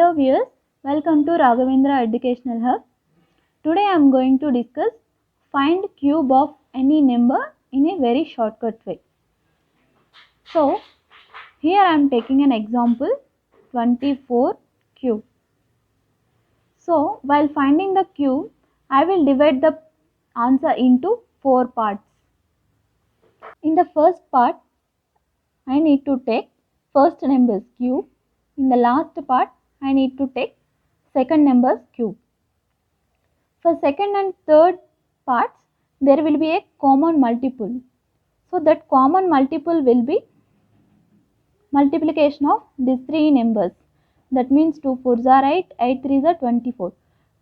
Hello viewers, welcome to Raghavendra Educational Hub. Today I am going to discuss find cube of any number in a very shortcut way. So here I am taking an example 24 cube. So while finding the cube, I will divide the answer into 4 parts. In the first part, I need to take first number's cube. In the last part, I need to take second number's cube. For second and third parts, there will be a common multiple. So that common multiple will be multiplication of these three numbers. That means 2 4s are 8, 8 3s are 24.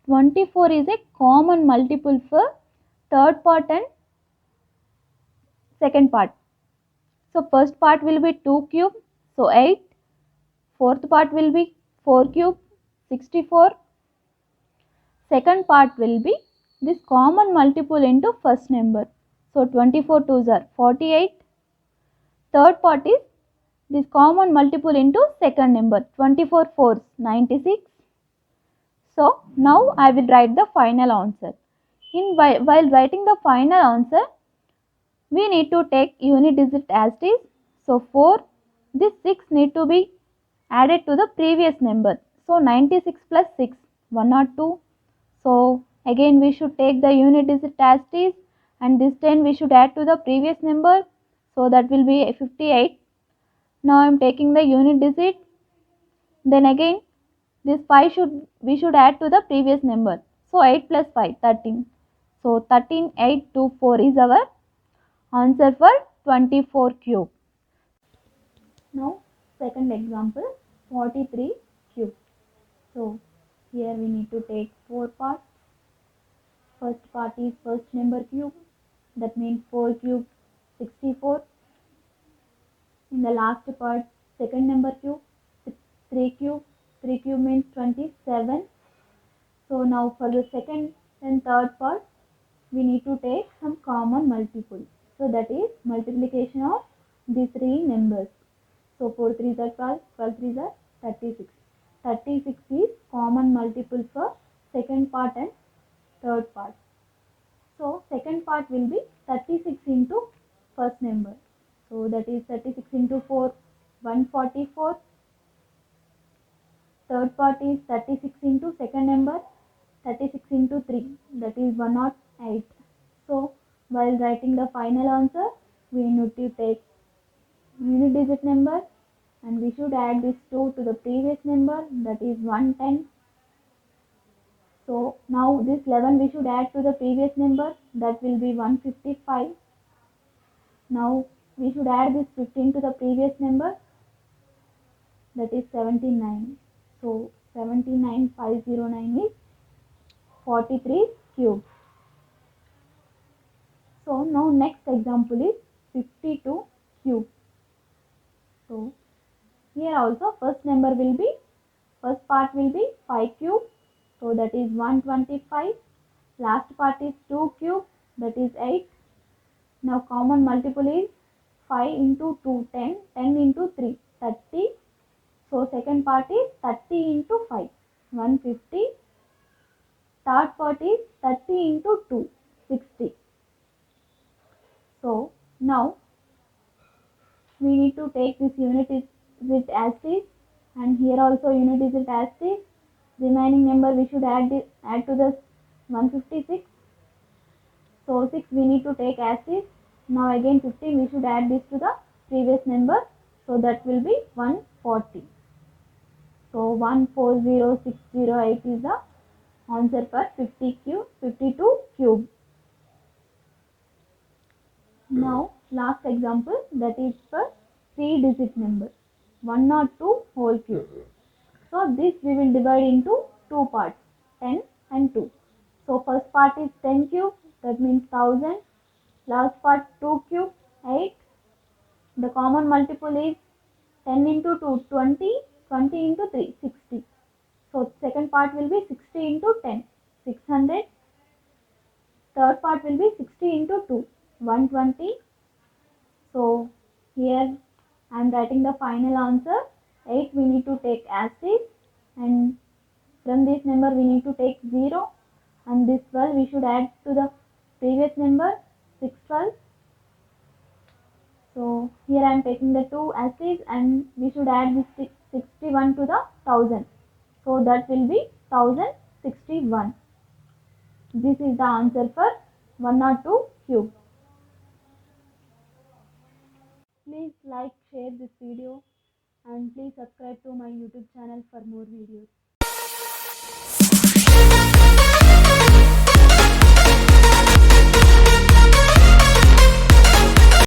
24 is a common multiple for third part and second part. So first part will be 2 cube, so 8. Fourth part will be 4 cube, 64. Second part will be this common multiple into first number. So 24 2s are 48. Third part is this common multiple into second number. 24 4s 96. So now I will write the final answer. While writing the final answer, we need to take unit digit as it is. So 4, this 6 need to be added to the previous number. So 96 plus 6, 102. So again we should take the unit digit as it is, and this 10 we should add to the previous number. So that will be 58. Now I am taking the unit digit. Then again this 5 we should add to the previous number. So 8 plus 5, 13. So 13, 8, 2, 4 is our answer for 24 cube. Now second example 43 cube. So here we need to take 4 parts. First part is first number cube, that means 4 cube 64. In the last part second number cube 3 cube, 3 cube means 27. So now for the second and third part we need to take some common multiple. So that is multiplication of these three numbers. So 4 3s are 12, 12 3s are 36. 36 is common multiple for second part and third part. So second part will be 36 into first number. So that is 36 into 4, 144. Third part is 36 into second number, 36 into 3, that is 108. So while writing the final answer, we need to take unit digit number and we should add this 2 to the previous number, that is 110. So now this 11 we should add to the previous number, that will be 155. Now we should add this 15 to the previous number, that is 79. So 79509 is 43 cube. So now next example is 52 cube. So here also first part will be 5 cube, so that is 125. Last part is 2 cube, that is 8. Now common multiple is 5 into 2, 10, 10 into 3, 30. So second part is 30 into 5, 150. Third part is 30 into 2, 60. So now we need to take this unit digit as is, and here also unit digit as is. Remaining number we should add to the 156. So 6 we need to take as is. Now again 15 we should add this to the previous number. So that will be 140. So 140608 is the answer for 52 cube. Now last example, that is for 3-digit number 102 whole cube. So this we will divide into 2 parts, 10 and 2. So first part is 10 cube, that means 1000. Last part 2 cube, 8. The common multiple is 10 into 2, 20. 20 into 3, 60. So second part will be 60 into 10, 600. Third part will be 60 into 2, 120. So here I am writing the final answer. 8 we need to take as is. and from this number we need to take 0, and this 12 we should add to the previous number 612. So here I am taking the 2 as is, and we should add this 61 to the 1000. So that will be 1061. This is the answer for 102 cube. Please like, share this video, and please subscribe to my YouTube channel for more videos.